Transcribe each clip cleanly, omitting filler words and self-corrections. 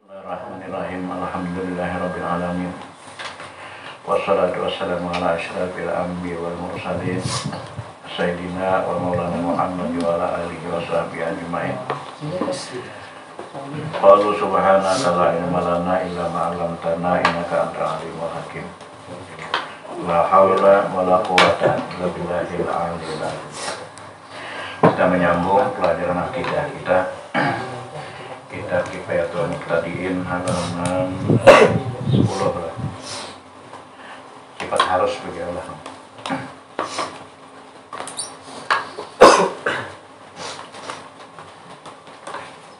Bismillahirrahmanirrahim. Alhamdulillahirabbil alamin. Wassalatu wassalamu ala asyrafil anbiya'i wal mursalin sayyidina wa maulana Muhammad wa ala alihi wa sahbihi ajmain. Qalu subhanaka la ilma lana illa ma 'allamtana innaka antal alimul hakim. La haula wa la quwwata illa billahil aliyyil azim. Kita menyambung pelajaran akidah kita. Kitab Kifayatul Muqtadiin halaman 10 lah. Sifat harus bagi Allah.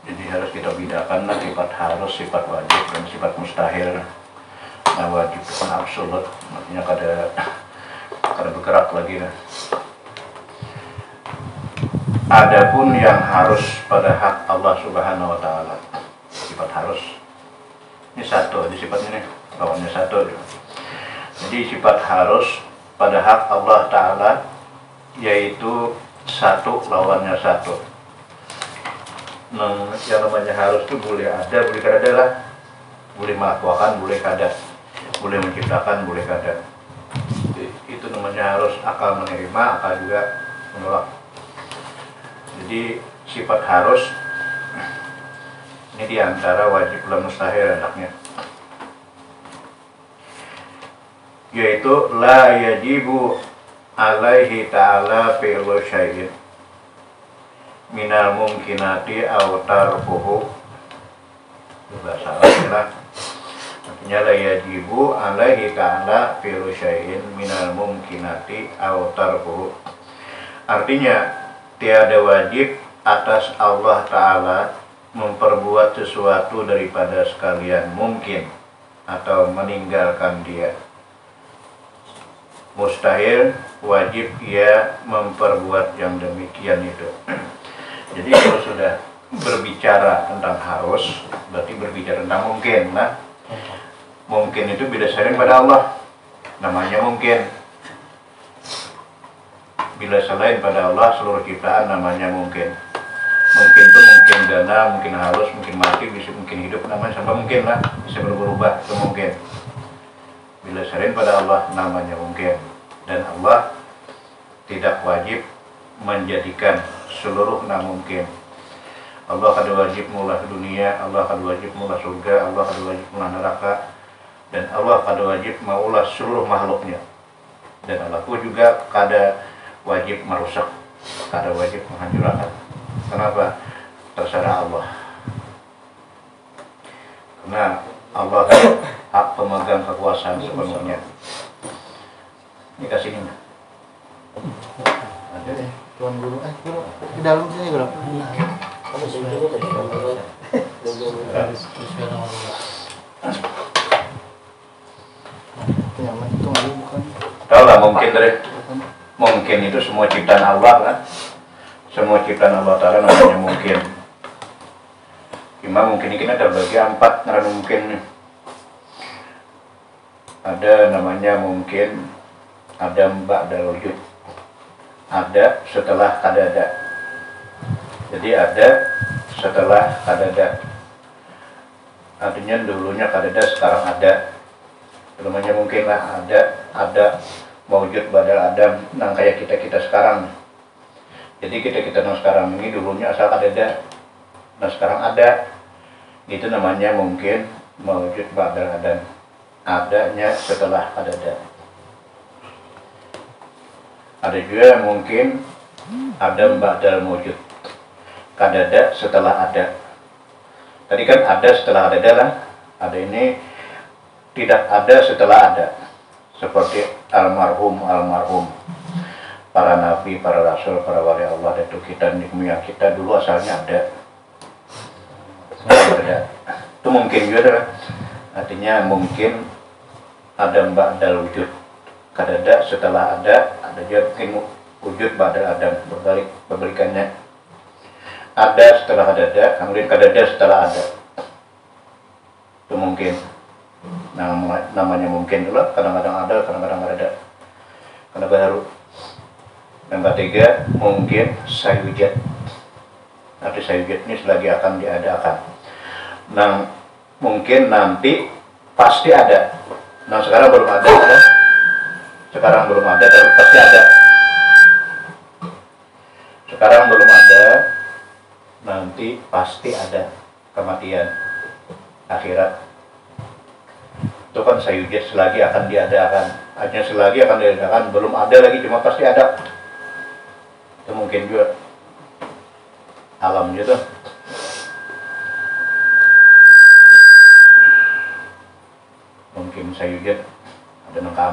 Jadi harus kita bedakan lah sifat harus, sifat wajib, dan sifat mustahil. Nah, wajib itu kan absolut, artinya kada bergerak lagi lah. Adapun yang harus pada hak Allah Subhanahu wa Ta'ala, sifat harus ini satu, di sifatnya nih lawannya satu. Jadi sifat harus pada hak Allah Ta'ala yaitu satu lawannya satu. Nah, yang namanya harus itu boleh ada, boleh kada lah, boleh melakukan, boleh kada, boleh menciptakan, boleh kada. Itu namanya harus, akal menerima, akal juga menolak. Jadi sifat harus ini diantara wajib dan mustahil anaknya, yaitu la yajibu alaihi ta'ala fi'lu syai'in minal mumkinati aw tarkuhu. Bahasa Arabnya artinya la yajibu alaihi ta'ala fi'lu syai'in minal mumkinati aw tarkuhu. Artinya tiada wajib atas Allah Ta'ala memperbuat sesuatu daripada sekalian mungkin atau meninggalkan dia. Mustahil, wajib ia memperbuat yang demikian itu. Jadi kalau sudah berbicara tentang harus, berarti berbicara tentang mungkin. Nah, mungkin itu berdasarkan pada Allah, namanya mungkin. Bila selain pada Allah seluruh ciptaan namanya mungkin. Mungkin itu mungkin dana, mungkin halus, mungkin mati, bisa mungkin hidup, namanya sampai mungkin lah, bisa berubah itu mungkin. Bila selain pada Allah namanya mungkin. Dan Allah tidak wajib menjadikan seluruh mungkin. Allah kada wajib mulah dunia, Allah kada wajib mulah surga, Allah kada wajib mulah neraka, dan Allah kada wajib maulah seluruh makhluknya. Dan Allah pun juga kada wajib merusak, kada wajib menghancurkan. Kenapa? Terserah Allah. Karena Allah hak pemegang kekuasaan sepenuhnya. Ini kasih ini. Ada deh. Tuan guru, guru di dalam sini guru. Nyaman itu nggak bukan? Tahu lah mungkin dari. Mungkin itu semua ciptaan Allah kan. Semua ciptaan Allah Ta'ala namanya mungkin. Cuma mungkin ini ada bagi 4 karena mungkin. Ada namanya mungkin, ada ba'dal wujud, ada setelah kadada. Jadi ada setelah kadada, artinya dulunya kadada, sekarang ada. Namanya mungkin lah, ada mewujud badal Adam, nang kayak kita sekarang. Jadi kita nang sekarang ini dulunya asal ada, nah sekarang ada. Itu namanya mungkin mewujud badal Adam, adanya setelah ada. Ada juga mungkin Adam badal mewujud, kadada setelah ada. Tadi kan ada setelah ada lah, ada ini tidak ada setelah ada. Seperti almarhum, para nabi, para rasul, para wali Allah, itu kita nikmiyah kita dulu asalnya ada. Itu mungkin juga, artinya mungkin ada ba'dal wujud, kadada setelah ada juga mungkin wujud ba'dal adam, berbalikannya. Ada setelah ada, kemudian kadada setelah ada. Itu mungkin. Nah, namanya mungkin dulu, kadang-kadang ada, kadang-kadang ada. Karena baru. Yang ketiga, mungkin sayujat. Arti sayujat ini selagi akan diadakan. Nah, mungkin nanti pasti ada. Nah sekarang belum ada ya. Sekarang belum ada tapi pasti ada. Sekarang belum ada, nanti pasti ada kematian akhirat. Itu kan sayujud selagi akan diadakan, hanya selagi akan diadakan, belum ada lagi cuma pasti ada. Itu mungkin juga alam gitu. Mungkin sayujud ada angka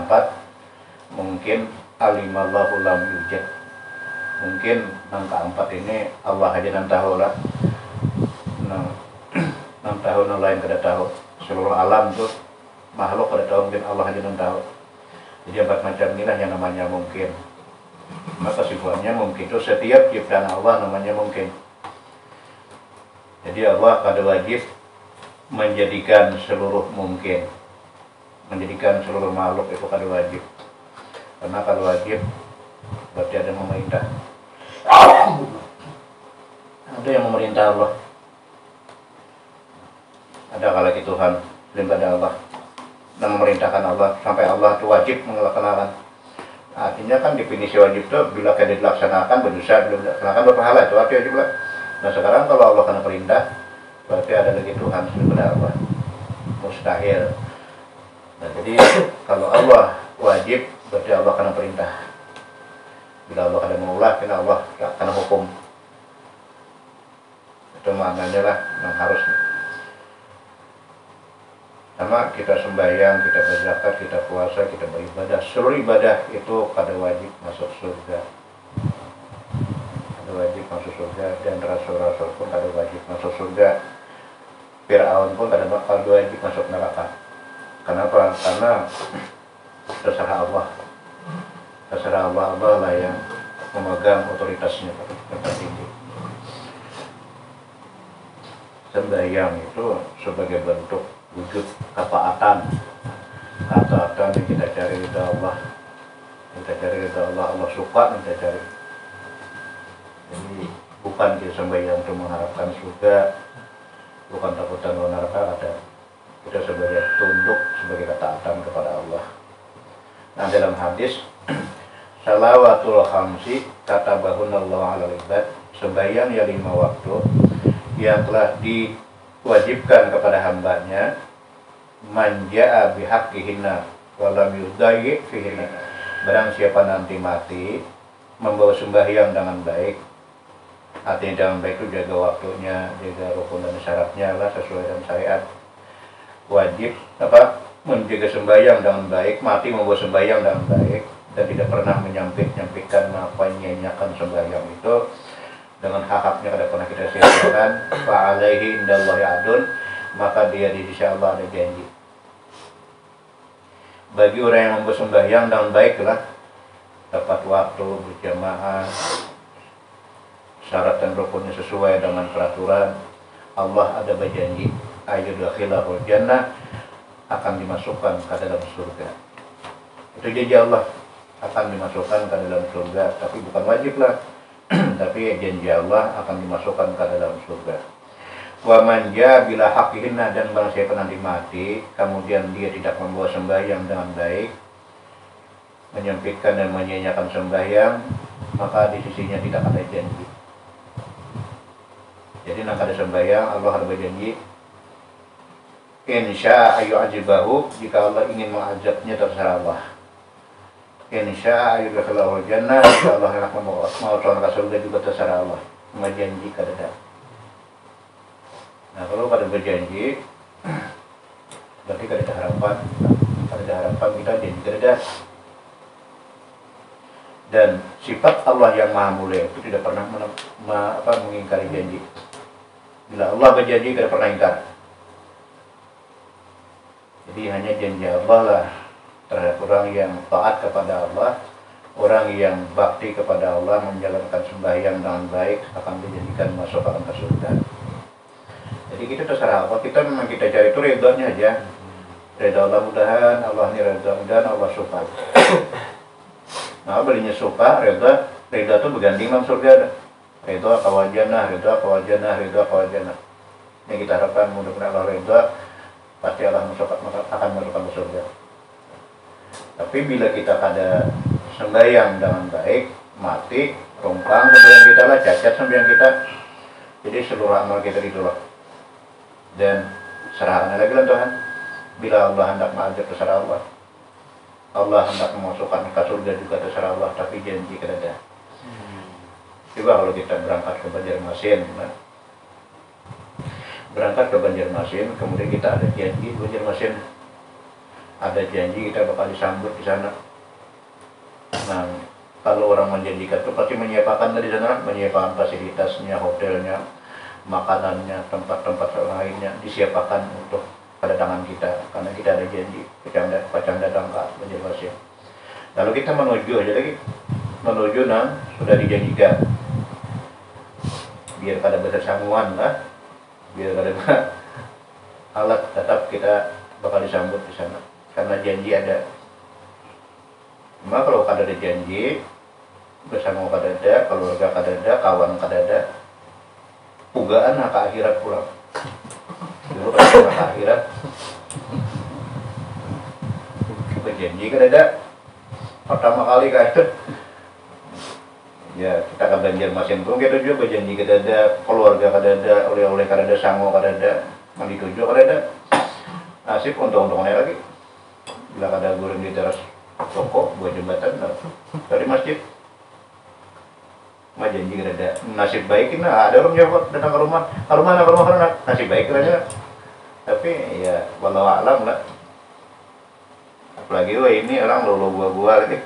4, mungkin alimallahu lam yujad. Mungkin angka 4 ini Allah aja yang tahu lah. Nah, 6 tahun yang lain kada tahu. Seluruh alam tuh makhluk kada tahu, mungkin Allah aja yang tahu. Jadi 4 macam inilah yang namanya mungkin. Maka kesimpulannya mungkin itu setiap ciptaan Allah namanya mungkin. Jadi Allah kada wajib menjadikan seluruh mungkin. Menjadikan seluruh makhluk itu kada wajib. Karena kalau wajib berarti ada memerintah. Ada yang memerintah Allah. Ada kalaki Tuhan daripada Allah dan memerintahkan Allah sampai Allah itu wajib melaksanakan. Artinya kan definisi wajib itu bila kada dilaksanakan berdosa, bila dilaksanakan berpahala, itu arti wajib lah. Nah sekarang kalau Allah kena perintah berarti ada lagi Tuhan daripada Allah. Mustahil. Nah jadi kalau Allah wajib berarti Allah kena perintah. Bila Allah kada mengulah, kena Allah kena hukum. Itu maknanya lah yang harus. Sama kita sembahyang, kita berzakat, kita puasa, kita beribadah. Seluruh ibadah itu kada wajib masuk surga. Kada wajib masuk surga, dan rasul-rasul pun kada wajib masuk surga. Fir'aun pun kada wajib masuk neraka. Kenapa? Karena terserah Allah. Terserah Allah, Allah lah yang memegang otoritasnya tempat tinggi. Sembahyang itu sebagai bentuk wujud ketaatan yang kita cari ridha Allah. Kita cari ridha Allah, Allah suka kita cari. Jadi bukan kita sembahyang untuk mengharapkan surga, bukan takutan neraka, ada. Kita sebagai tunduk, sebagai ketaatan kepada Allah. Nah dalam hadis salawatul khamsi katabahunallahu alal ibad, sembahyang ya 5 waktu yang telah diwajibkan kepada hambanya, manja'a bihaqqihinna walam yudayyi fihinna. Barang siapa nanti mati membawa sembahyang dengan baik, artinya dengan baik itu jaga waktunya, jaga rukun dan syaratnya lah sesuai dengan syariat. Wajib menjaga sembahyang dengan baik, mati membawa sembahyang dengan baik, dan tidak pernah menyampaikan menyanyiakan sembahyang itu dengan hak-haknya kada pernah kita sia-siakan. Fa'alaihi indallahi adun, maka dia di sisi Allah ada janji. Bagi orang yang membawa sembahyang dengan baik lah, tepat waktu, berjamaah, syarat dan rukunnya sesuai dengan peraturan, Allah ada berjanji ayyudkhilahul jannah, akan dimasukkan ke dalam surga. Itu janji Allah, akan dimasukkan ke dalam surga, tapi bukan wajib lah. Tapi janji Allah akan dimasukkan ke dalam surga. Wa manja bila haqqihinna, dan barang siapa nanti mati kemudian dia tidak membawa sembahyang dengan baik, menyempitkan dan menyanyiakan sembahyang, maka di sisinya tidak ada janji. Jadi nak ada sembahyang, Allah ada berjanji insya ayyu'ajibahu, jika Allah ingin mengazabnya terserah Allah. Insya ayyudkhilahul jannah, jika Allah hendak mau ke surga juga terserah Allah. Berjanji kada ada. Nah kalau kada berjanji berarti kada ada harapan. Kada ada harapan, kita janji kada ada. Dan sifat Allah yang maha mulia itu tidak pernah mengingkari janji. Bila Allah berjanji kada pernah ingkar. Jadi hanya janji Allah lah terhadap orang yang taat kepada Allah, orang yang bakti kepada Allah, menjalankan sembahyang dengan baik, akan dijadikan masuk ke surga. Jadi kita terserah apa, kita memang kita cari itu ridhonya aja. Ridha Allah, mudahan Allah ini ridha, mudahan Allah suka. Nah belinya suka, ridha itu berganti dengan surga. Ridha kawajana, ridha kawajana, ridha kawajana. Ini kita harapkan mudah-mudahan Allah ridha pasti Allah akan masukkan ke surga. Tapi bila kita kada sembahyang dengan baik, mati, rumpang sembahyang kita lah, cacat sembahyang kita, jadi seluruh amal kita ditolak. Dan serahkan lagi lah Tuhan. Bila Allah hendak mengajak terserah Allah. Allah hendak memasukkan ke surga juga terserah Allah, tapi janji kada ada. Coba kalau kita berangkat ke Banjarmasin, nah, berangkat ke Banjarmasin, kemudian kita ada janji Banjarmasin, ada janji kita bakal disambut di sana. Nah, kalau orang menjanjikan itu pasti menyiapkan di sana, menyiapkan fasilitasnya, hotelnya, makanannya, tempat-tempat lainnya disiapkan untuk kedatangan kita, karena kita ada janji pacang datang ke Banjarmasin. Lalu kita menuju aja lagi, menuju nang sudah dijanjikan, biar kada besar sangguan lah, biar kada alat, tetap kita bakal disambut di sana karena janji ada. Cuma kalau kada ada janji, bersama kada ada, keluarga kada ada, kawan kada ada, pugaan ke akhirat pulang. Dulu kada ke akhirat, berjanji kada ada, pertama kali kada. Ya kita ke Banjarmasin pun kita juga berjanji kada ada, keluarga kada ada, oleh-oleh kada ada, sango kada ada, mandi tujuh kada ada. Nasib untung-untungnya lagi, bila kada goreng di teras toko buat jembatan dari masjid. Mah janji kada ada, nasib baik nah ada orang jawab datang ke rumah nasib baik aja. Tapi ya walau alam lah. Apalagi wah ini orang lolo gua lagi.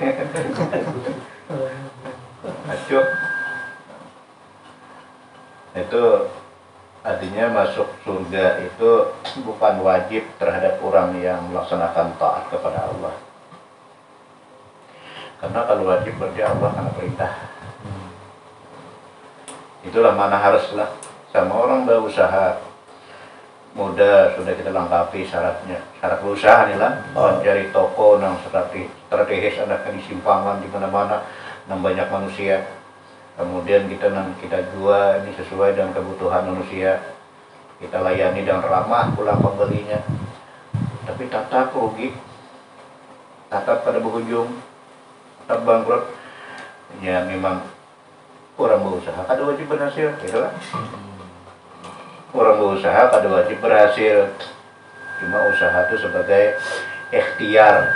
Acuh. Itu artinya masuk surga itu bukan wajib terhadap orang yang melaksanakan taat kepada Allah. Karena kalau wajib berarti Allah karena perintah. Itulah mana haruslah sama orang berusaha. Mudah sudah kita lengkapi syaratnya. Syarat berusaha nih lah. Mencari toko yang strategis, anaknya di simpangan di mana-mana, yang banyak manusia. Kemudian kita jual ini sesuai dengan kebutuhan manusia. Kita layani dengan ramah pula pembelinya. Tapi tatap rugi, tatap pada berujung, tatap bangkrut. Ya memang orang berusaha kada wajib berhasil, gitu lah. Orang berusaha kada wajib berhasil. Cuma usaha itu sebagai ikhtiar.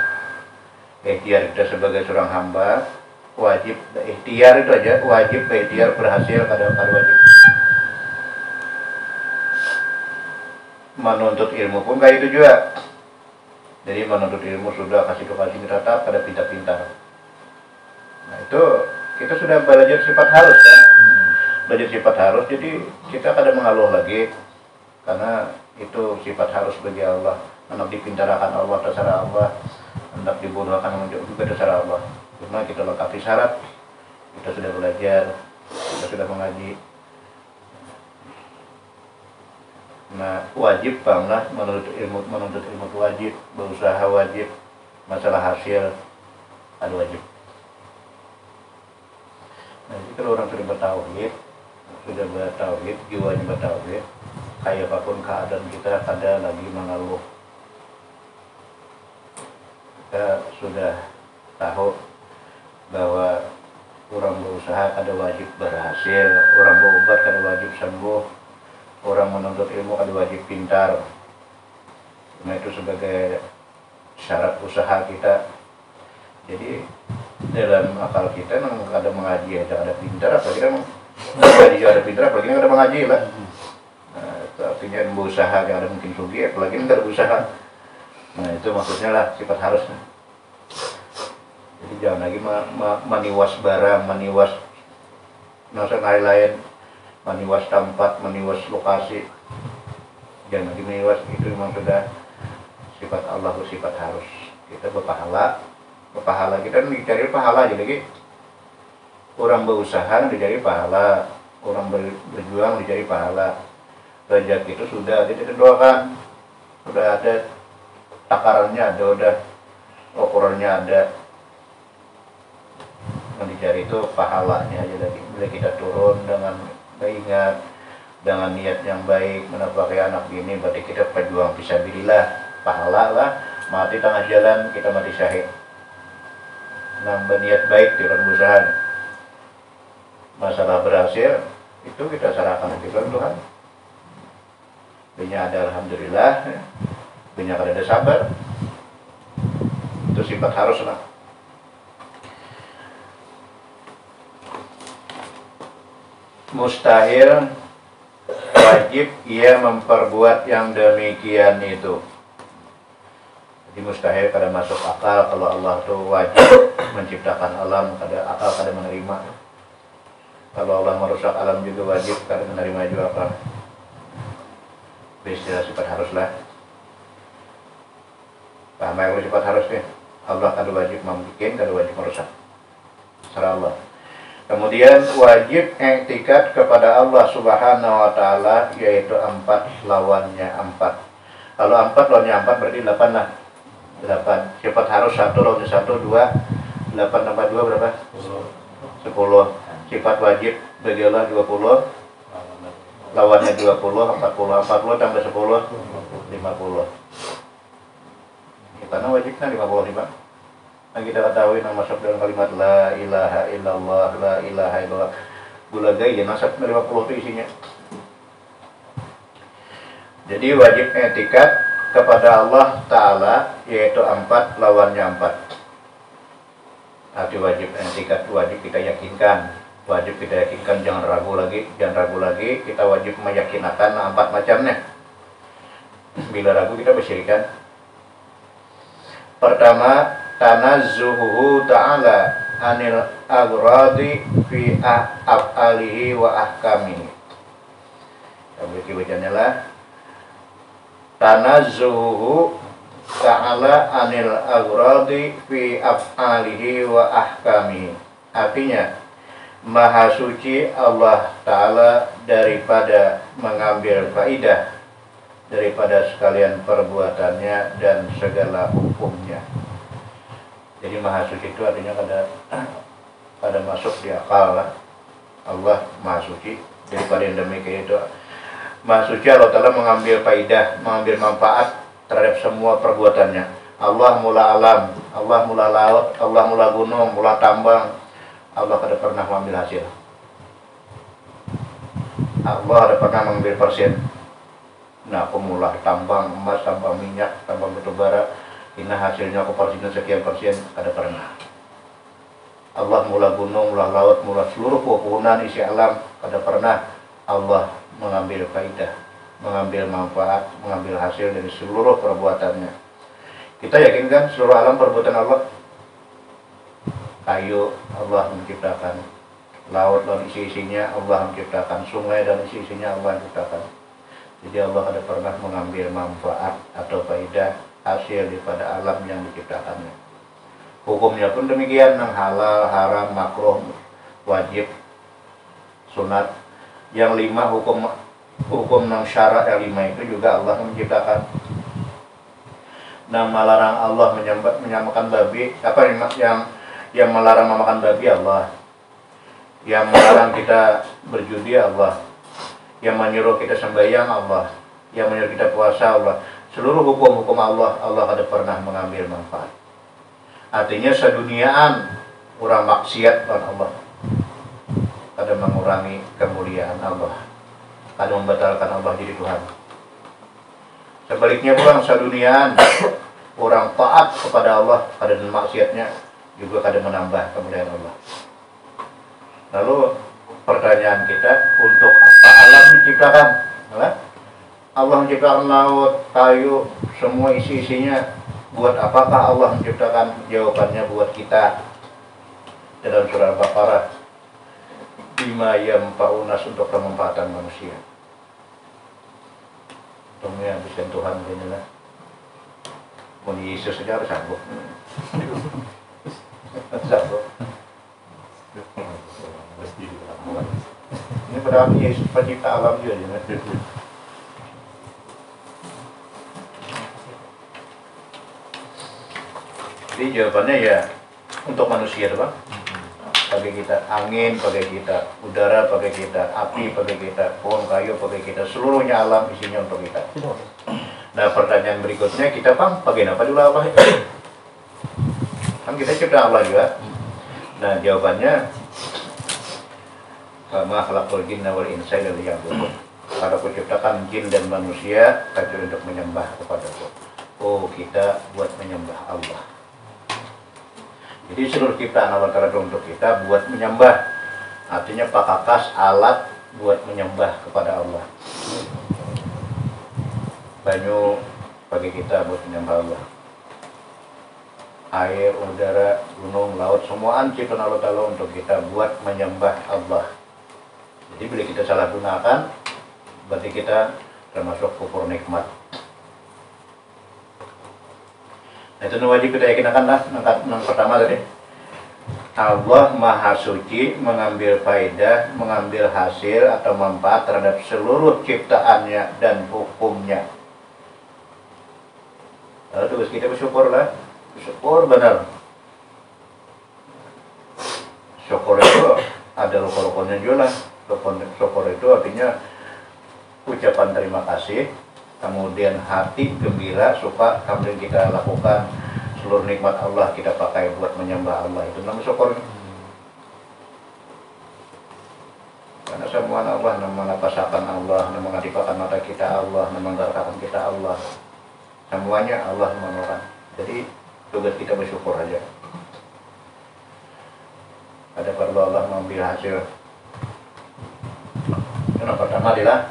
Ikhtiar kita sebagai seorang hamba wajib ikhtiar itu aja, wajib ikhtiar berhasil kada wajib. Menuntut ilmu pun kayak itu juga. Jadi menuntut ilmu sudah kasih rata kada pintar-pintar. Nah itu kita sudah belajar sifat harus kan. Belajar sifat harus, jadi kita kada mengeluh lagi karena itu sifat harus bagi Allah. Hendak dipintarakan Allah terserah Allah, hendak dibodohkan juga terserah Allah. Cuma kita lengkapi syarat, kita sudah belajar, kita sudah mengaji. Nah wajib banglah menuntut ilmu wajib, berusaha wajib, masalah hasil ada wajib. Nah jadi kalau orang sudah bertauhid, jiwanya bertauhid, kayak apapun keadaan kita kada lagi mengeluh. Kita sudah tahu bahwa orang berusaha kada wajib berhasil, orang berobat kada wajib sembuh, orang menuntut ilmu kada wajib pintar. Nah itu sebagai syarat usaha kita. Jadi dalam akal kita nang kada mengaji aja ada pintar, apalagi kan mengaji ada pintar, apalagi kada mengaji lah. Nah, itu artinya berusaha yang ada mungkin sugi, apalagi kada berusaha. Nah itu maksudnya lah sifat harusnya. Jadi jangan lagi meniwas barang, meniwas nasa lain, meniwas tempat, meniwas lokasi. Jangan lagi meniwas, itu memang sudah sifat Allah, sifat harus. Kita berpahala kita dicari pahala aja lagi. Orang berusaha dicari pahala, orang berjuang dicari pahala. Rezeki itu sudah ditentukan, sudah ada takarannya, ada udah ukurannya ada. Yang dicari itu pahalanya aja lagi. Bila kita turun dengan mengingat dengan niat yang baik menafkahi anak ini, berarti kita pejuang fisabilillah, pahala lah, mati tengah jalan kita mati syahid. Nambah niat baik di dalam usaha. Masalah berhasil itu kita serahkan ke Tuhan. Banyak ada alhamdulillah, banyak ada sabar. Itu sifat haruslah. Mustahil, wajib ia memperbuat yang demikian itu. Jadi mustahil kada masuk akal kalau Allah itu wajib menciptakan alam, kada akal kada menerima. Kalau Allah merusak alam juga wajib kada menerima juga akal. Istilah sifat haruslah. Paham ya kalau sifat harusnya? Allah kada wajib membuat, kada wajib merusak. Serah Allah. Kemudian wajib i'tikad kepada Allah Subhanahu wa taala, yaitu 4 lawannya 4. Kalau 4 lawannya 4 berarti 8 lah. 8. Sifat harus 1 lawannya 1, 2. 8 tambah 2 berapa? 10. Sifat wajib bagi Allah 20. Lawannya 20, 40. 40 tambah 10, 50. Karena wajibnya 55. Yang kita ketahui nama masuk dalam kalimat la ilaha illallah, la ilaha illallah. Gulagai ya nasab 50 itu isinya. Jadi wajib i'tikad kepada Allah Ta'ala, yaitu 4 lawannya 4. Arti wajib i'tikad, wajib kita yakinkan. Wajib kita yakinkan, jangan ragu lagi. Kita wajib meyakinakan 4 macamnya. Bila ragu kita bersyirikan. Pertama, tanazzuhu ta'ala anil aghradi fi af'alihi wa ahkamihi. Kita bacanya lah. Tanazzuhu ta'ala anil aghradi fi af'alihi wa ahkamihi. Artinya, Maha suci Allah Ta'ala daripada mengambil faidah daripada sekalian perbuatannya dan segala hukumnya. Jadi Maha suci itu artinya kada masuk di akal lah. Allah Maha suci daripada yang demikian itu. Maha suci Allah Ta'ala mengambil faidah, mengambil manfaat terhadap semua perbuatannya. Allah mula alam, Allah mula laut, Allah mula gunung, mula tambang. Allah kada pernah mengambil hasil. Allah ada pernah mengambil persen. Nah, aku mulai tambang emas, tambang minyak, tambang batu bara. Ini hasilnya aku persennya sekian persen, kada pernah. Allah mula gunung, mula laut, mula seluruh pepohonan isi alam, kada pernah Allah mengambil faidah, mengambil manfaat, mengambil hasil dari seluruh perbuatannya. Kita yakinkan seluruh alam perbuatan Allah. Kayu Allah menciptakan, laut dan isi-isinya Allah menciptakan, sungai dan isi-isinya Allah menciptakan. Jadi Allah ada pernah mengambil manfaat atau faidah hasil daripada alam yang diciptakannya. Hukumnya pun demikian, yang halal, haram, makruh, wajib, sunat. Yang 5 hukum yang syarat, yang 5 itu juga Allah menciptakan. Nah, melarang Allah menyamakan babi, apa yang melarang memakan babi Allah, yang melarang kita berjudi Allah, yang menyuruh kita sembahyang Allah, yang menyuruh kita puasa Allah. Seluruh hukum-hukum Allah, Allah ada pernah mengambil manfaat. Artinya seduniaan orang maksiat kepada Allah, kada mengurangi kemuliaan Allah, kada membatalkan Allah jadi Tuhan. Sebaliknya pula seduniaan orang taat kepada Allah, kada maksiatnya juga kada menambah kemuliaan Allah. Lalu pertanyaan kita, untuk apa alam diciptakan? Allah menciptakan laut, kayu, semua isi-isinya. Buat apakah Allah menciptakan? Jawabannya buat kita. Dalam surah Al-Baqarah, bima yanfa'unas, untuk kemanfaatan manusia. Tunggu bisa Tuhan inilah. Mau Yesus saja harus sanggup. Sanggup. Ini padahal Yesus pencipta alam juga. Jadi jawabannya ya untuk manusia, Bang. pakai kita, angin pakai kita, udara pakai kita, api pakai kita, pohon kayu pakai kita, seluruhnya alam isinya untuk kita. Nah pertanyaan berikutnya, kita pakai apa dulu Allah? Kan kita cipta Allah juga. Nah jawabannya, ma khalaqul jinna wal insa illa liya'budun. Kalau aku ciptakan jin dan manusia kecuali untuk menyembah kepadaku. Oh kita buat menyembah Allah. Jadi seluruh ciptaan Allah Ta'ala untuk kita buat menyembah. Artinya pakakas alat buat menyembah kepada Allah. Banyu bagi kita buat menyembah Allah. Air, udara, gunung, laut, semuaan ciptaan Allah Ta'ala untuk kita buat menyembah Allah. Jadi bila kita salah gunakan, berarti kita termasuk kufur nikmat. Nah, itu wajib kita yakinkan lah. Yang pertama tadi, Allah Maha Suci mengambil faedah, mengambil hasil atau manfaat terhadap seluruh ciptaannya dan hukumnya. Lalu tugas kita bersyukur lah, bersyukur benar. Syukur itu ada rukun-rukunnya juga lah. Syukur itu artinya ucapan terima kasih, kemudian hati gembira, suka, kemudian kita lakukan seluruh nikmat Allah kita pakai buat menyembah Allah. Itu namanya syukur. Karena semua Allah, nama napasakan Allah, nama ngadipakan mata kita Allah, nama menggerakkan kita Allah. Semuanya Allah menolong. Jadi tugas kita bersyukur aja. Ada perlu Allah mengambil hasil. Yang pertama adalah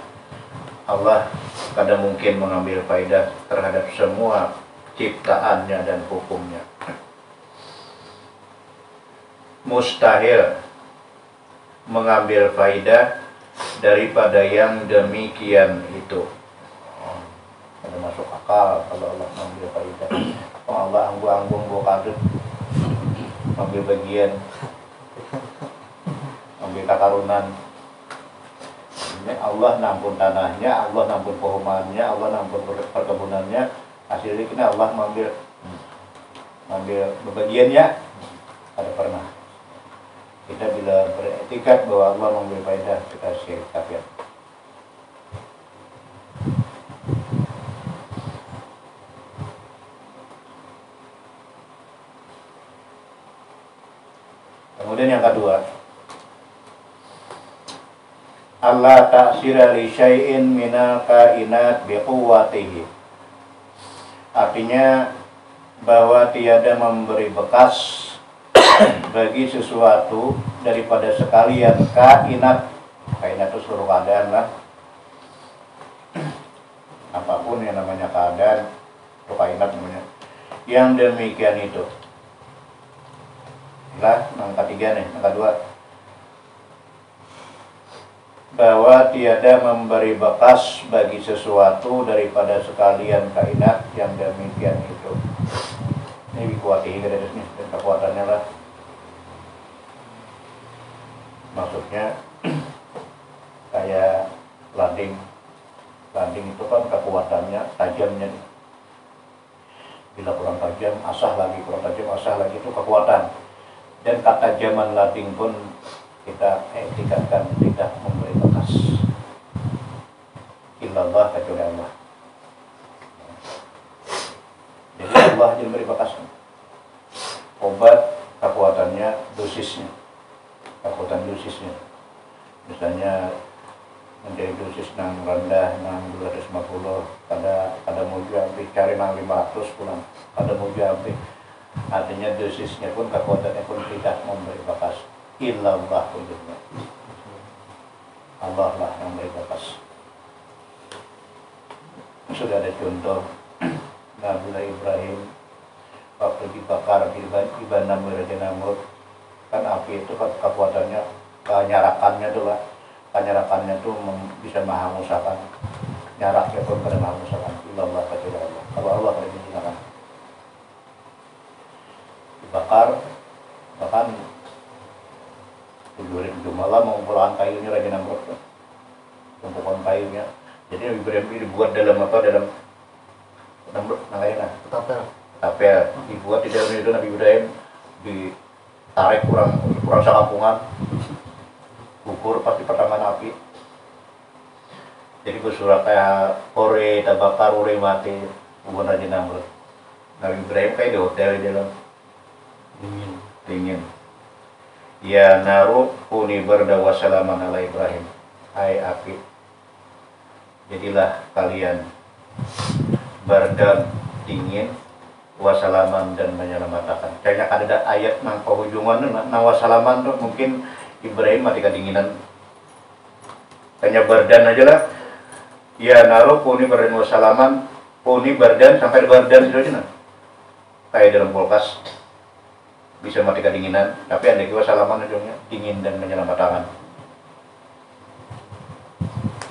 Allah kadang mungkin mengambil faedah terhadap semua ciptaannya dan hukumnya. Mustahil mengambil faedah daripada yang demikian itu. Ada masuk akal kalau Allah mengambil faedah. Oh Allah anggung-anggung bawa kadut, ambil bagian, ambil kakarunan. Allah nampun tanahnya, Allah nampun perumahannya, Allah nampun perkebunannya. Hasilnya ini Allah mengambil bagiannya. Ada pernah kita bila beretikat bahwa Allah mengambil faedah, kita syirik kafir. Kemudian yang kedua, Allah ta'sira li syai'in minal kainat biquwwatihi. Artinya bahwa tiada memberi bekas bagi sesuatu daripada sekalian kainat. Kainat itu seluruh keadaan lah. Apapun yang namanya keadaan, itu kainat namanya. Yang demikian itu. Inilah yang ketiga nih, yang kedua. Bahwa tiada memberi bekas bagi sesuatu daripada sekalian kainat yang demikian itu. Ini bikuatihi dari sini, dan kekuatannya lah. Maksudnya kayak landing. Landing itu kan kekuatannya, tajamnya. Bila kurang tajam, asah lagi, kurang tajam, asah lagi, itu kekuatan. Dan ketajaman landing pun kita etikatkan tidak memberi bekas. Illallah kecuali Allah. Jadi Allah yang memberi bekas. Obat kekuatannya dosisnya. Kekuatan dosisnya. Misalnya menjadi dosis yang rendah, yang 250, kada muju habis, cari yang 500 pulang, kada muju habis. Artinya dosisnya pun, kekuatannya pun tidak memberi bekas. Illallah wujudnya. Allah lah yang memberi bekas. Sudah ada contoh Nabi Ibrahim waktu dibakar di Namrud Raja Namrud, kan api itu kan kekuatannya, kenyarakannya tuh lah, kenyarakannya tuh bisa maha musakan, nyaraknya pun pada maha musakan. Illallah kecuali Allah. Kalau Allah kada digunakan dibakar, bahkan tujuh malam mengumpulkan kayunya Raja Namrud, tumpukan kayunya. Jadi Nabi Ibrahim dibuat dalam apa, dalam Namrud, namanya Tapel. tapel, dibuat di dalam itu Nabi Ibrahim tarik kurang sakampungan, gugur pasti pertambahan api. Jadi bersurat kayak ore tabakar ore mati bukan aja Namrud. Nabi Ibrahim kayak di hotel di dalam dingin. Ya naru kuni barda wa salaman ala Ibrahim. Hai api, jadilah kalian bardan dingin, wasalaman dan menyelamatkan. Kayaknya ada ayat nang penghujungan nang wasalaman tuh mungkin Ibrahim mati kedinginan. Kayaknya bardan aja lah. Ya naruh puni bardan wasalaman, puni bardan sampai bardan itu aja nah. Kayak dalam kulkas bisa mati kedinginan, tapi ada wasalaman ujungnya dingin dan menyelamatkan.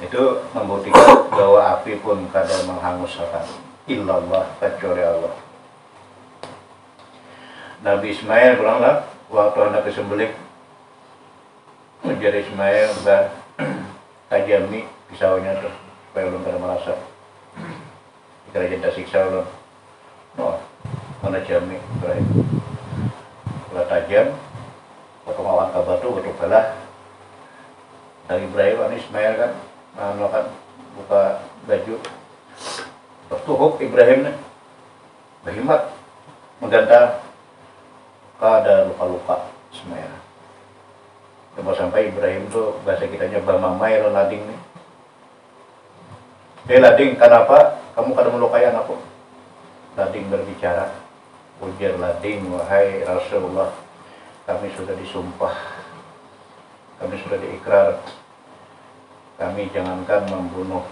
Itu membuktikan bahwa api pun kadang menghanguskan. Illallah kecuali Allah. Nabi Ismail bilanglah waktu anak disembelih menjadi Ismail dan tajami pisaunya tuh supaya belum pada merasa kita jadi siksa belum. No, mana jami Ibrahim kalau tajam potong awan kabar tuh betul belah dari Ibrahim dan Ismail kan kan buka baju bertuhuk Ibrahim nih berhimat menggantar ada luka-luka Ismail. Coba sampai Ibrahim tuh bahasa kitanya bamamai lo lading nih. Lading, kenapa kamu kadang melukai anakku? Lading berbicara, ujar lading, wahai Rasulullah, kami sudah disumpah, kami sudah diikrar, kami jangankan membunuh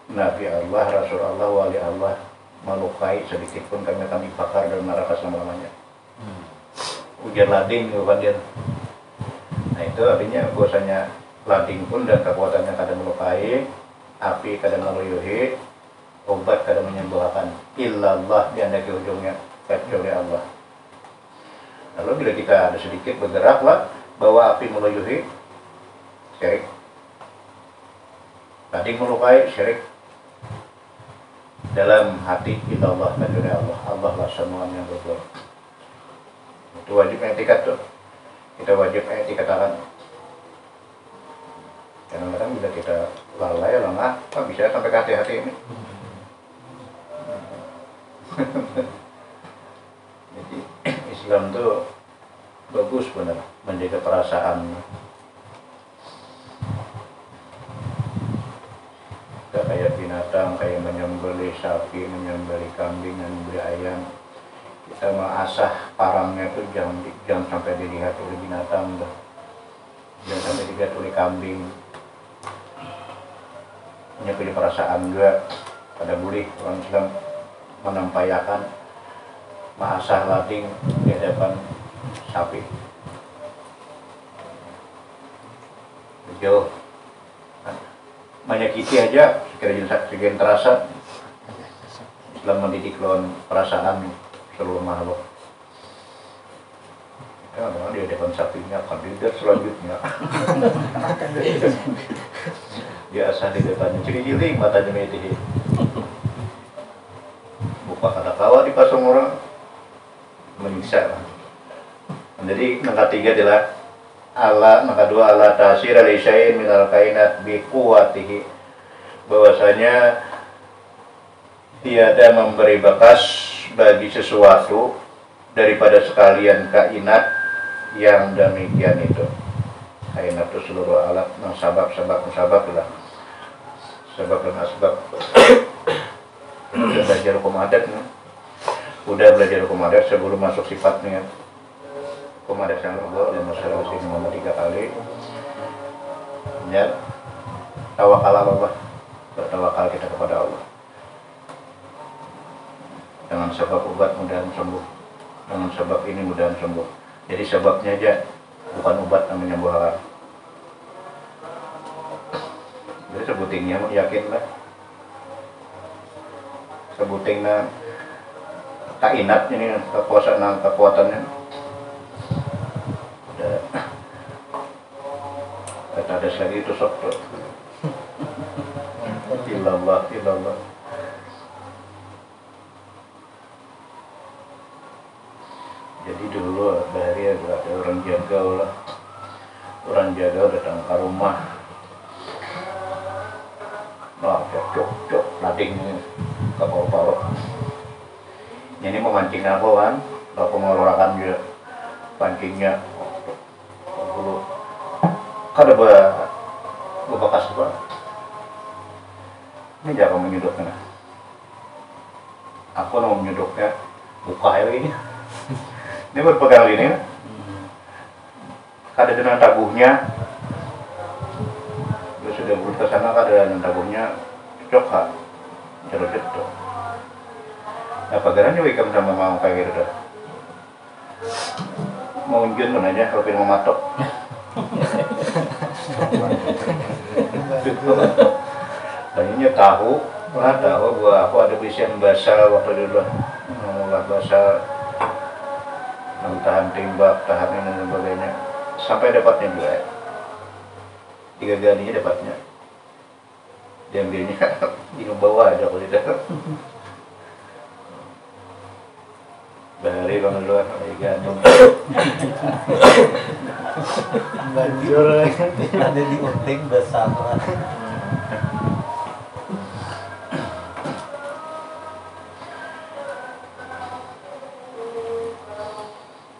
Nabi Allah, Rasul Allah, Wali Allah, melukai sedikit pun kami akan dibakar dalam neraka selama-lamanya. Ujar lading bukan dia. Nah itu artinya bahwasanya lading pun dan kekuatannya kadang melukai, api kadang meluyuhi, obat kadang menyembuhkan. Illallah di anda ke ujungnya kecuali Allah. Lalu bila kita ada sedikit bergeraklah bahwa api meluyuhi, syirik. Lading melukai, syirik. Dalam hati illallah kecuali Allah. Allah lah semua yang berbuat. Itu wajib etikat tuh. Kita wajib etikatakan. Kadang-kadang bila kita lalai, lengah, bisa sampai ke hati-hati ini. Jadi Islam tuh bagus benar menjaga perasaan. Kita kayak binatang, kayak menyembelih sapi, menyembelih kambing, menyembelih ayam. Kita mengasah parangnya tuh jangan sampai dilihat oleh binatang, jangan sampai dilihat oleh kambing. Punya perasaan juga pada boleh orang Islam menampayakan mengasah lading di hadapan sapi. Jauh menyakiti aja sekian terasa. Islam mendidik lawan perasaan seluruh makhluk. Ya, di hadapan sapinya, kandidat selanjutnya. Biasa di depannya, ciri-ciri matanya medih. Buka kata kawa di pasang orang, menyiksa. Jadi yang ketiga adalah Allah, yang kedua Allah tasir alisya'in minal kainat biquwatihi, bahwasanya tiada memberi bekas bagi sesuatu daripada sekalian kainat yang demikian itu. Kainat itu seluruh alat, sabab lah, sebab dan asbab. Udah belajar hukum adat nih. Udah belajar hukum adat sebelum masuk sifatnya. Hukum adat yang Allah dan masalah sini nomor 3 kali. Ya, tawakal Allah, bertawakal kita kepada Allah. Dengan sebab obat mudahan sembuh, dengan sebab ini mudahan sembuh. Jadi sebabnya aja, bukan obat yang menyembuhkan. Jadi sebutingnya yakinlah. Sebutingnya kainat ini kekuatannya. Udah kata ada lagi itu sok tuh. Ilallah. Jadi dulu dari penjaga datang ke rumah. Nah, cok lading ke bawah. Ini memancing apa kan? Bapak mengeluarkan juga pancingnya. Dulu kada bekas apa? Ini jangan menyudutnya. Aku mau menyudutnya, buka ya ini. Ini berpegang ini. Kada dengan tabuhnya. Dia sudah berut ke sana kada dengan tabuhnya. Cocok kan? Jeruk itu. Apa garannya wikam sama mau kayak gitu dah. Mau unjun pun aja kalau pengen mematok. Tadinya tahu gua aku ada bisian bahasa waktu dulu mengolah bahasa tahan timbak, tahan ini dan sebagainya sampai dapatnya juga ya. 3 kalinya dapatnya diambilnya di bawah aja kalau tidak bahari kalau luar lagi gantung banjur ada di uting bersama.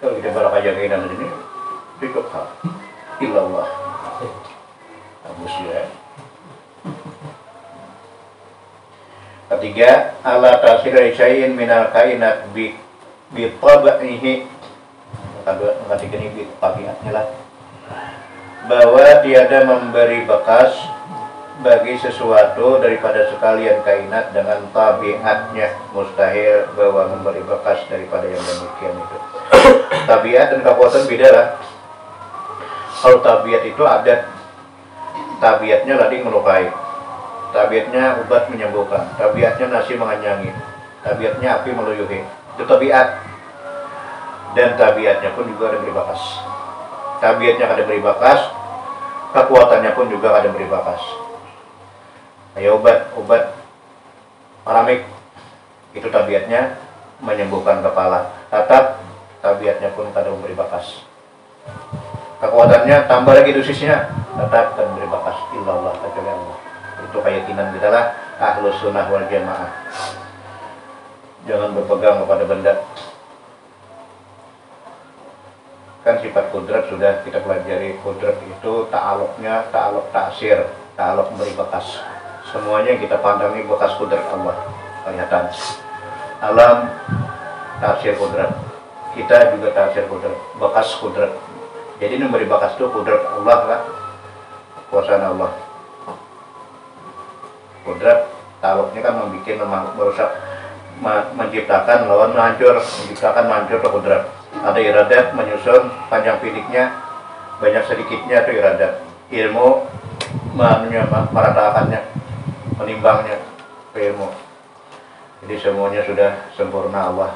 kalau kita balik aja keinginan ini cukup hal ilallah bagus ya. Ketiga, ala tasir syai'in minal kainat bi tabaihi. Ketiga ini bi tabiatnya lah. Bahwa tiada memberi bekas bagi sesuatu daripada sekalian kainat dengan tabiatnya. Mustahil bahwa memberi bekas daripada yang demikian itu. Tabiat dan kekuatan beda lah. Kalau tabiat itu adat, tabiatnya lading melukai, tabiatnya ubat menyembuhkan, tabiatnya nasi menganyangi, tabiatnya api meluyuhi. Itu tabiat. Dan tabiatnya pun juga ada beri bakas. Tabiatnya ada beri bakas, kekuatannya pun juga ada beri bakas. Kayak obat paramik itu tabiatnya menyembuhkan kepala. Tetap tabiatnya pun ada memberi bakas. Kekuatannya tambah lagi dosisnya, tetap akan memberi bakas. Illallah kecuali Allah. Itu keyakinan kita lah ahlus sunnah wal jamaah. Jangan berpegang kepada benda. Kan sifat kudrat sudah kita pelajari. Kudrat itu ta'aluknya ta'aluk ta'sir, ta'aluk memberi bekas. Semuanya kita pandangi bekas kudrat Allah. Kelihatan alam ta'sir kudrat, kita juga ta'sir kudrat, bekas kudrat. Jadi memberi bekas itu kudrat Allah lah, kuasaan Allah. Kudrat ta'aluknya kan membuat merusak, menciptakan lawan menghancur, menciptakan menghancur ke kudrat. Ada iradat menyusun panjang pendeknya, banyak sedikitnya itu iradat. Ilmu meratakannya, menimbangnya ilmu. Jadi semuanya sudah sempurna Allah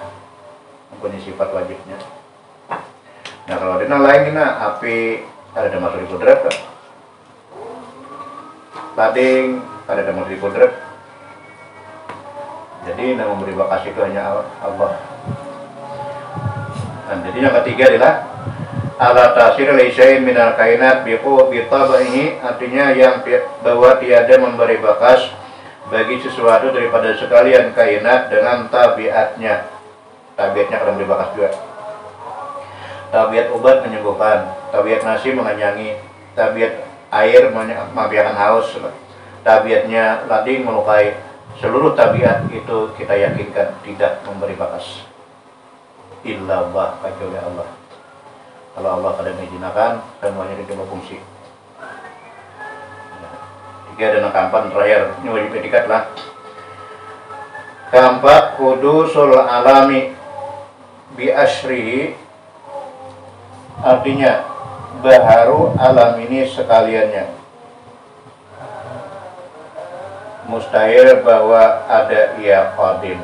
mempunyai sifat wajibnya. Nah kalau ada lain ini api ada masuk di kudrat kan? Lading ada masuk di kudrat. Jadi yang memberi bakas itu hanya Allah. Nah, jadi yang ketiga adalah ala tasir lisain minal kainat bitabaihi, artinya yang bahwa tiada memberi bakas bagi sesuatu daripada sekalian kainat dengan tabiatnya. Tabiatnya akan memberi bakas juga. Tabiat obat menyembuhkan, tabiat nasi menganyangi, tabiat air membiarkan haus, tabiatnya lading melukai. Seluruh tabiat itu kita yakinkan tidak memberi bakas. Illallah kecuali Allah. Kalau Allah kada mengizinkan, semuanya dicoba fungsi. Tiga dan keempat terakhir, ini wajib etikat lah. Keempat, hudusul alami bi asyrihi, artinya baharu alam ini sekaliannya. Mustahil bahwa ada ia qadim.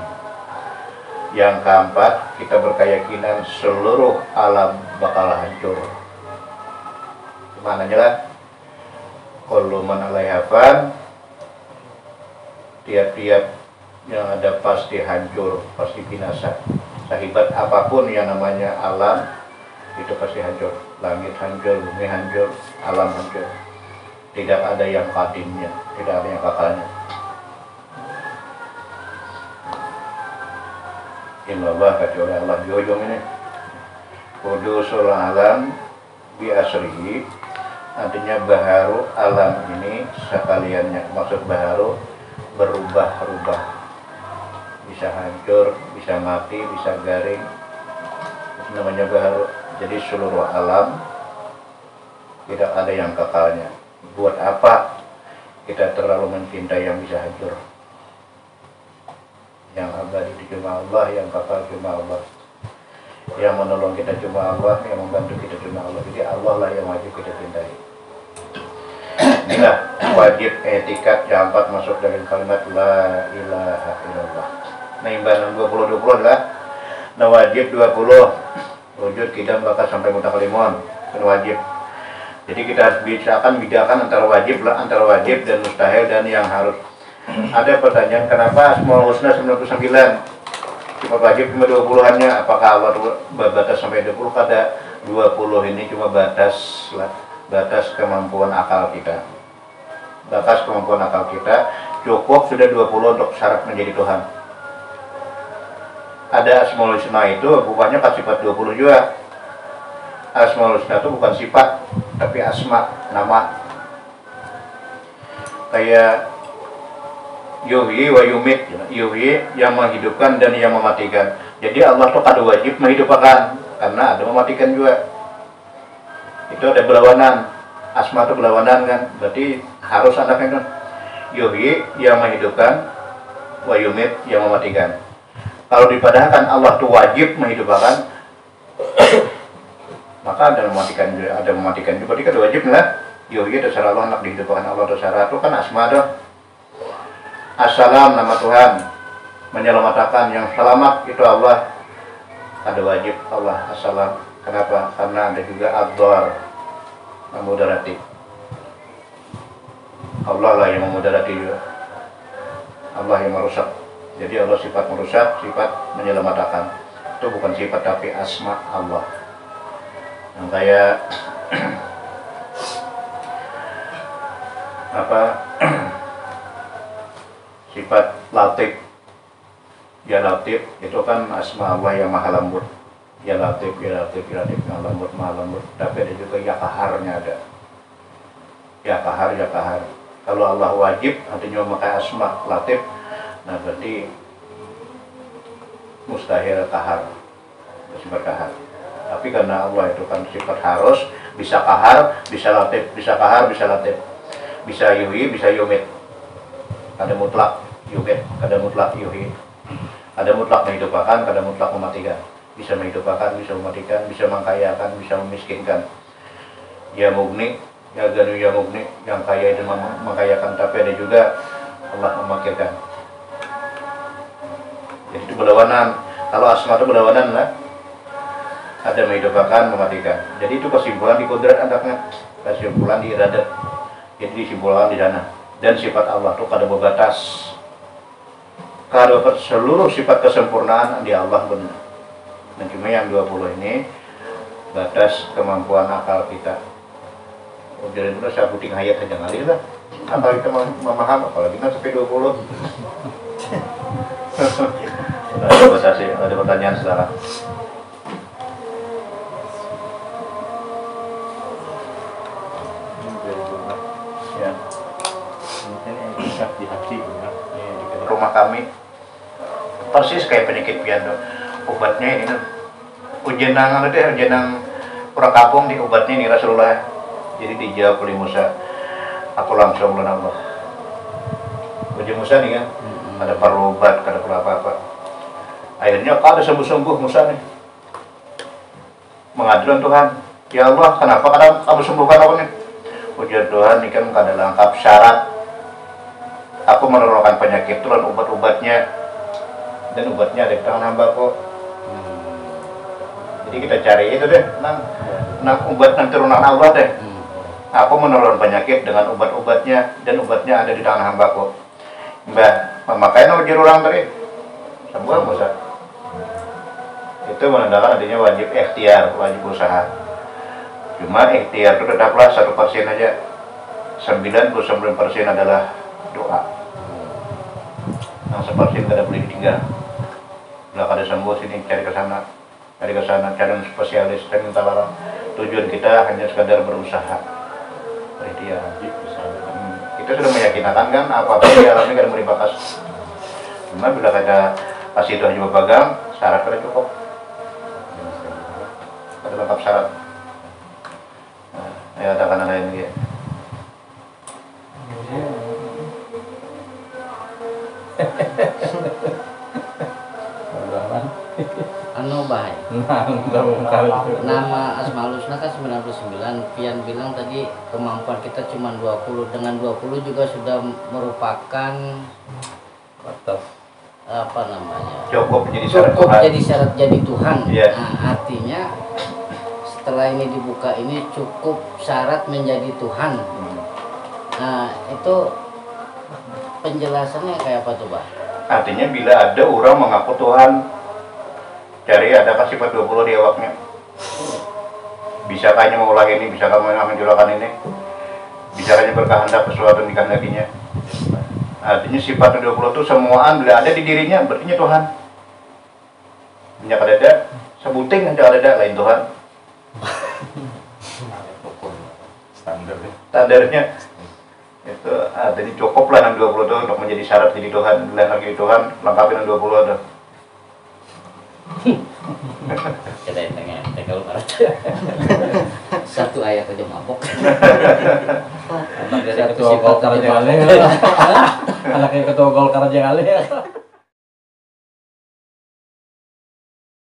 Yang keempat, kita berkeyakinan seluruh alam bakal hancur. Maknanya lah, kullu man 'alaiha fan, tiap-tiap yang ada pasti hancur, pasti binasa. Sehebat apapun yang namanya alam, itu pasti hancur. Langit hancur, bumi hancur, alam hancur. Tidak ada yang kadimnya, tidak ada yang kakalnya. Illallah kecuali Allah di ujung ini. Qudusul alam bi asrihi, artinya baharu alam ini sekaliannya. Maksud baharu berubah-ubah, bisa hancur, bisa mati, bisa garing, itu namanya baharu. Jadi seluruh alam tidak ada yang kekalnya. Buat apa kita terlalu mencintai yang bisa hancur? Yang abadi itu cuma Allah, yang kekal cuma Allah, yang menolong kita cuma Allah, yang membantu kita cuma Allah. Jadi Allah lah yang wajib kita cintai. Inilah wajib etikat yang 4 masuk dari kalimat la ilaha illallah. Nah, imbanan 20-20 adalah nah wajib 20 wujud kidam bakat sampai mutakalimun, kan wajib. Jadi kita harus bedakan antara wajib dan mustahil dan yang harus. Ada pertanyaan, kenapa Asmaul Husna 99 cuma wajib cuma 20-annya? Apakah Allah batas sampai 20? Kada 20 ini cuma batas kemampuan akal kita. Batas kemampuan akal kita cukup sudah 20 untuk syarat menjadi Tuhan. Ada Asmaul Husna itu bukannya pas sifat 20 juga. Asmaul Husna itu bukan sifat, tapi asma, nama. Kayak yuhyi wa yumit, yuhyi yang menghidupkan dan yang mematikan. Jadi Allah tuh kada wajib menghidupkan, karena ada mematikan juga. Itu ada berlawanan. Asma itu berlawanan kan, berarti harus anaknya kan. Yuhyi yang menghidupkan, wa yumit yang mematikan. Kalau dipadahkan Allah tuh wajib menghidupkan, maka ada mematikan juga. Berarti kada wajib lah. Yuhyi terserah Allah, anak dihidupkan Allah terserah, itu kan asma tuh. Assalam nama Tuhan, menyelamatkan, yang selamat itu Allah. Ada wajib Allah assalam. Kenapa? Karena ada juga ad-dar, memudarati. Allah lah yang memudarati juga. Allah yang merusak. Jadi Allah sifat merusak, sifat menyelamatkan. Itu bukan sifat tapi asma Allah. Yang kayak apa? Sifat latif. Ya latif itu kan asma Allah yang maha lembut. Ya latif, ya latif, ya latif, yang lembut, maha lembut. Tapi ada juga ya kaharnya ada. Ya kahar, ya kahar. Kalau Allah wajib artinya memakai asma latif, nah berarti mustahil kahar, sifat kahar. Tapi karena Allah itu kan sifat harus, bisa kahar, bisa latif, bisa kahar, bisa latif, bisa yuhi, bisa yumit. Ada mutlak yumit, ada mutlak yuhi, ada mutlak menghidupkan, ada mutlak mematikan. Bisa menghidupkan, bisa mematikan, bisa mengkayakan, bisa memiskinkan. Ya mugni, ya ganu, ya mugni, yang kaya itu mengkayakan, tapi ada juga Allah memakirkan. Jadi itu berlawanan. Kalau asma itu berlawanan lah. Ada menghidupkan, mematikan. Jadi itu kesimpulan di kodrat anaknya, kesimpulan di iradat. Jadi disimpulkan di sana. Dan sifat Allah itu kada berbatas. Kada seluruh sifat kesempurnaan di Allah benar. Dan cuma yang 20 ini batas kemampuan akal kita. Jadi itu saya puting hayat aja ngalir lah. Akal kita memaham, apalagi kan sampai 20. Ada pertanyaan saudara? Ya. Di hati, rumah kami persis kayak penyakit piano. Obatnya ini kan ujenang kurang kampung di obatnya ini Rasulullah. Jadi dijawab oleh Musa, aku langsung bulan Allah. Uji Musa nih kan, ada perlu obat, ada perlu apa-apa. Akhirnya ada sembuh-sembuh Musa nih. Mengadukan Tuhan, ya Allah, kenapa kamu sembuhkan aku nih? Ujian Tuhan ini kan kada lengkap syarat. Aku menurunkan penyakit turun obat-obatnya, dan obatnya ada di tangan hamba kok. Jadi kita cari itu deh, nang obat nang turunan Allah deh. Aku menurun penyakit dengan obat-obatnya, dan obatnya ada di tangan hamba kok. Mbah, memakai ujar orang tadi, semua Musa. Itu menandakan adanya wajib ikhtiar, wajib usaha. Cuma ikhtiar itu tetaplah 1% aja. 99% adalah doa. Yang 1% tidak boleh ditinggal. Bila ada sembuh sini cari ke sana, cari spesialis, cari minta larang. Tujuan kita hanya sekadar berusaha. Ikhtiar. Kita sudah meyakinkan kan apa-apa yang dialami kan beri bakas. Cuma bila kita kasih itu hanya pegang, syarat kita cukup. Ada lengkap syarat. Ya ada kanan lain ya. Anu baik. Nama Asmaul Husna kan 99. Pian bilang tadi kemampuan kita cuma 20. Dengan 20 juga sudah merupakan batas apa namanya? Cukup jadi syarat Cukup Tuhan. jadi syarat jadi Tuhan. Iya. Nah, artinya setelah ini dibuka ini cukup syarat menjadi Tuhan. Nah, itu penjelasannya kayak apa tuh, Pak? Artinya bila ada orang mengaku Tuhan, cari adakah sifat 20 di awaknya? Bisa kayaknya mengulang ini, bisa kamu menjulakan ini, bisa kayaknya berkehendak sesuatu di kehendakinya. Artinya sifat 20 itu semuaan bila ada di dirinya, berarti Tuhan. Minyak ada, sebuting yang ada lain Tuhan. Standarnya itu jadi cukup lah 20 itu untuk menjadi syarat jadi Tuhan. Bila lagi Tuhan lengkapi 20 ada. Kita tanya kalau satu ayat aja mabok. Anaknya ketua Golkar aja kali. Anaknya ketua Golkar aja kali.